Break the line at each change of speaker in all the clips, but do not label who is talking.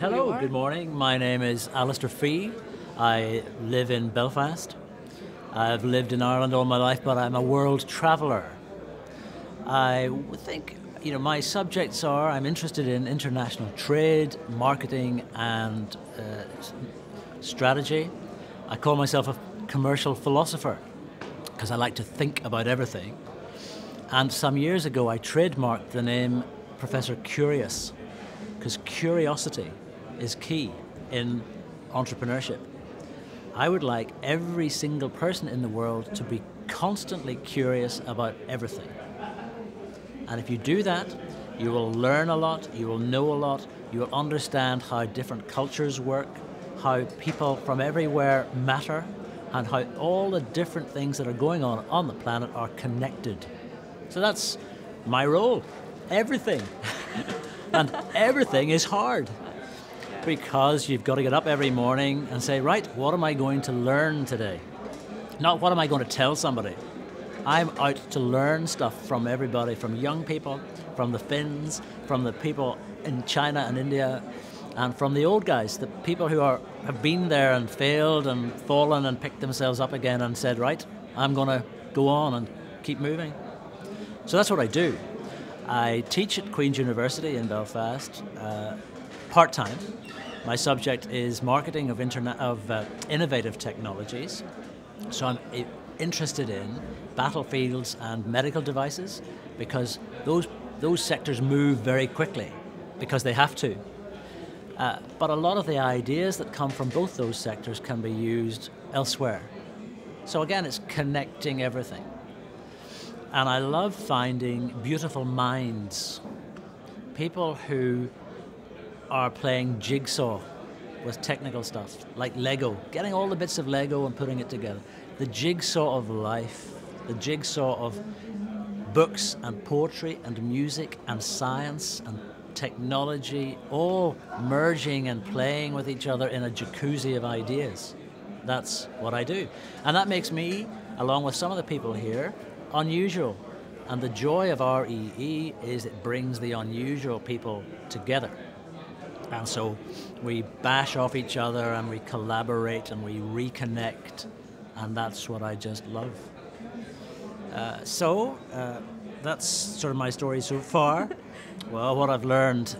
who you
Hello,
are?
good morning. My name is Alistair Fee. I live in Belfast. I've lived in Ireland all my life, but I'm a world traveller. I think, my subjects are I'm interested in international trade, marketing, and strategy. I call myself a commercial philosopher because I like to think about everything. And some years ago, I trademarked the name Professor Curious because curiosity is key in entrepreneurship. I would like every single person in the world to be constantly curious about everything. And if you do that, you will learn a lot, you will know a lot, you will understand how different cultures work, how people from everywhere matter, and how all the different things that are going on the planet are connected. So that's my role. Everything. And everything is hard because you've got to get up every morning and say, right, what am I going to learn today? Not what am I going to tell somebody. I'm out to learn stuff from everybody, from young people, from the Finns, from the people in China and India, and from the old guys, the people who have been there and failed and fallen and picked themselves up again and said, right, I'm going to go on and keep moving. So that's what I do. I teach at Queen's University in Belfast, part-time. My subject is marketing of innovative technologies. So I'm interested in battlefields and medical devices because those sectors move very quickly because they have to. But a lot of the ideas that come from both those sectors can be used elsewhere. So again, it's connecting everything. And I love finding beautiful minds, people who are playing jigsaw with technical stuff, like Lego, getting all the bits of Lego and putting it together. The jigsaw of life, the jigsaw of books and poetry and music and science and technology, all merging and playing with each other in a jacuzzi of ideas. That's what I do. And that makes me, along with some of the people here, unusual. And the joy of REE is it brings the unusual people together. And so we bash off each other and we collaborate and we reconnect, and that's what I just love. So that's sort of my story so far. Well, what I've learned,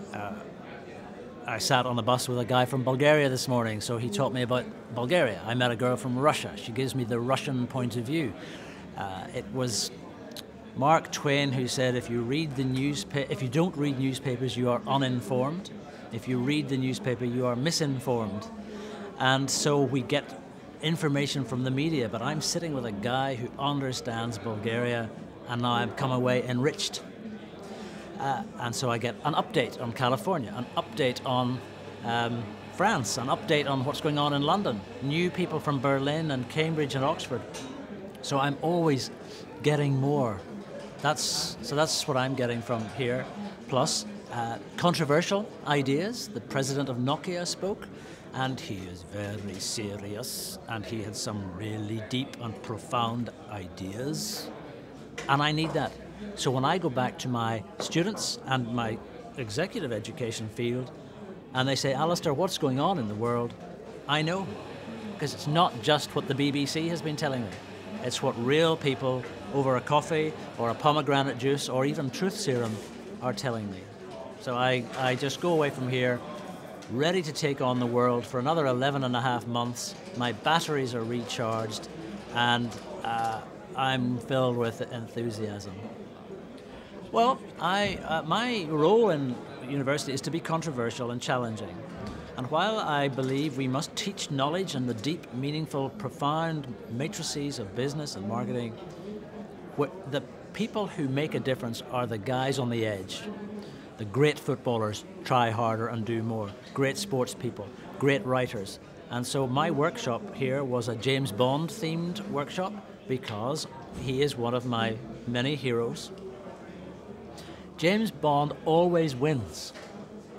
I sat on the bus with a guy from Bulgaria this morning, so he taught me about Bulgaria. I met a girl from Russia. She gives me the Russian point of view. It was Mark Twain who said, if you don't read newspapers, you are uninformed. If you read the newspaper, you are misinformed. And so we get information from the media, but I'm sitting with a guy who understands Bulgaria, and now I've come away enriched. And so I get an update on California, an update on France, an update on what's going on in London, new people from Berlin and Cambridge and Oxford. So I'm always getting more. That's what I'm getting from here. Plus, controversial ideas. The president of Nokia spoke, and he is very serious, and he had some really deep and profound ideas. And I need that. So when I go back to my students and my executive education field, and they say, Alistair, what's going on in the world? I know, because it's not just what the BBC has been telling me. It's what real people over a coffee or a pomegranate juice or even truth serum are telling me. So I just go away from here ready to take on the world for another 11 and a half months. My batteries are recharged, and I'm filled with enthusiasm. Well, my role in university is to be controversial and challenging. And while I believe we must teach knowledge and the deep, meaningful, profound matrices of business and marketing, the people who make a difference are the guys on the edge. The great footballers try harder and do more. Great sports people, great writers. And so my workshop here was a James Bond themed workshop because he is one of my many heroes. James Bond always wins,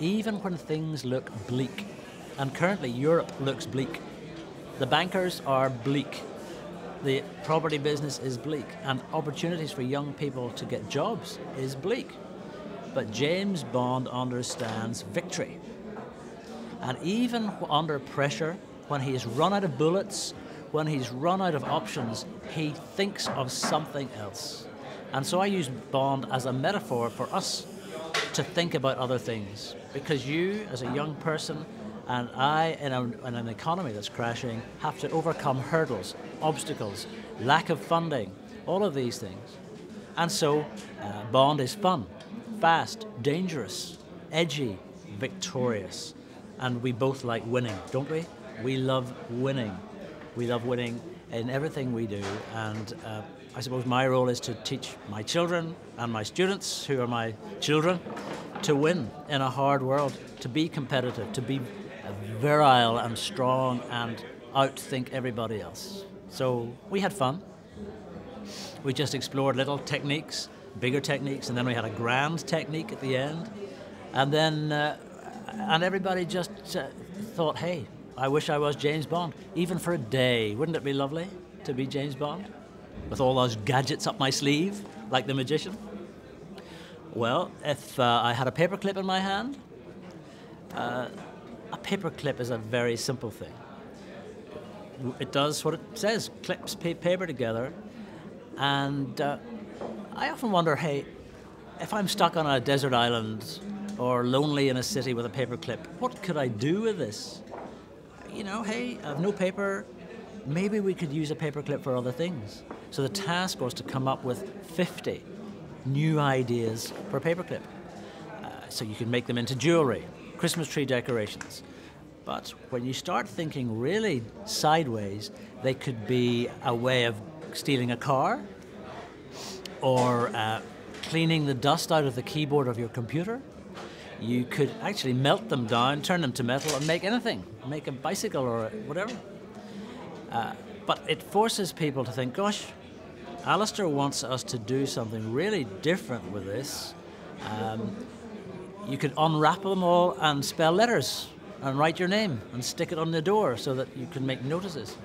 even when things look bleak. And currently Europe looks bleak. The bankers are bleak. The property business is bleak. And opportunities for young people to get jobs is bleak. But James Bond understands victory. And even under pressure, when he's run out of bullets, when he's run out of options, he thinks of something else. And so I use Bond as a metaphor for us to think about other things. Because you, as a young person, and I, in an economy that's crashing, have to overcome hurdles, obstacles, lack of funding, all of these things. And so Bond is fun, fast, dangerous, edgy, victorious. And we both like winning, don't we? We love winning. We love winning in everything we do. And I suppose my role is to teach my children and my students, who are my children, to win in a hard world, to be competitive, to be virile and strong and outthink everybody else. So we had fun. We just explored little techniques, bigger techniques, and then we had a grand technique at the end. And then and everybody just thought, hey, I wish I was James Bond, even for a day. Wouldn't it be lovely to be James Bond? With all those gadgets up my sleeve, like the magician? Well, if I had a paperclip in my hand, a paperclip is a very simple thing. It does what it says, clips paper together. And I often wonder, hey, if I'm stuck on a desert island or lonely in a city with a paperclip, what could I do with this? You know, hey, I have no paper, maybe we could use a paperclip for other things. So the task was to come up with 50 new ideas for a paperclip. So you can make them into jewelry, Christmas tree decorations. But when you start thinking really sideways, they could be a way of stealing a car, or cleaning the dust out of the keyboard of your computer. You could actually melt them down, turn them to metal, and make anything. Make a bicycle or whatever. But it forces people to think, gosh, Alistair wants us to do something really different with this. You could unwrap them all and spell letters and write your name and stick it on the door so that you can make notices.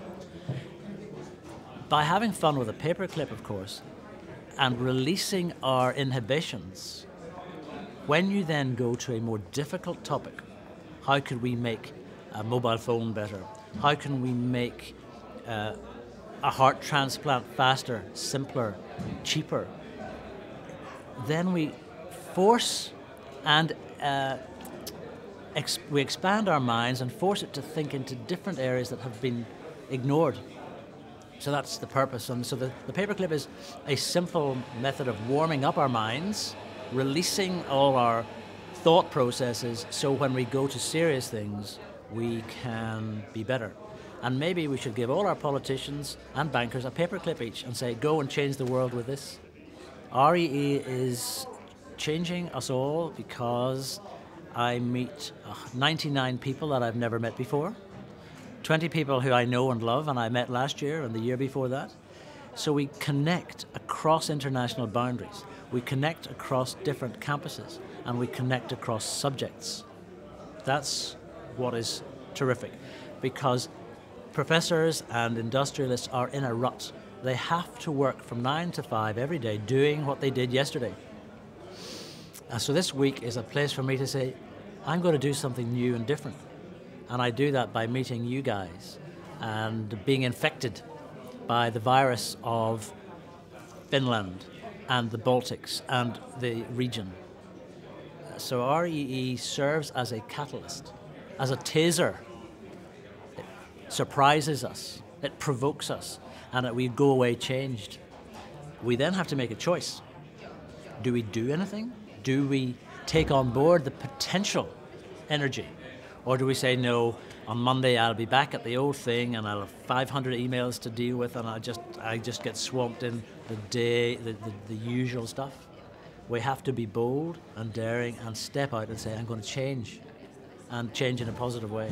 By having fun with a paperclip, of course, and releasing our inhibitions, when you then go to a more difficult topic, how could we make a mobile phone better? How can we make a heart transplant faster, simpler, cheaper? Then we force and we expand our minds and force it to think into different areas that have been ignored. So that's the purpose. And so the paperclip is a simple method of warming up our minds, releasing all our thought processes, so when we go to serious things, we can be better. And maybe we should give all our politicians and bankers a paperclip each and say, go and change the world with this. REE is changing us all because I meet 99 people that I've never met before. 20 people who I know and love and I met last year and the year before that. So we connect across international boundaries. We connect across different campuses and we connect across subjects. That's what is terrific, because professors and industrialists are in a rut. They have to work from 9 to 5 every day doing what they did yesterday. So this week is a place for me to say, I'm going to do something new and different. And I do that by meeting you guys and being infected by the virus of Finland and the Baltics and the region. So REE serves as a catalyst, as a taser. It surprises us, it provokes us, and we go away changed. We then have to make a choice. Do we do anything? Do we take on board the potential energy? Or do we say, no, on Monday I'll be back at the old thing and I'll have 500 emails to deal with and I just get swamped in the usual stuff? We have to be bold and daring and step out and say, I'm going to change, and change in a positive way.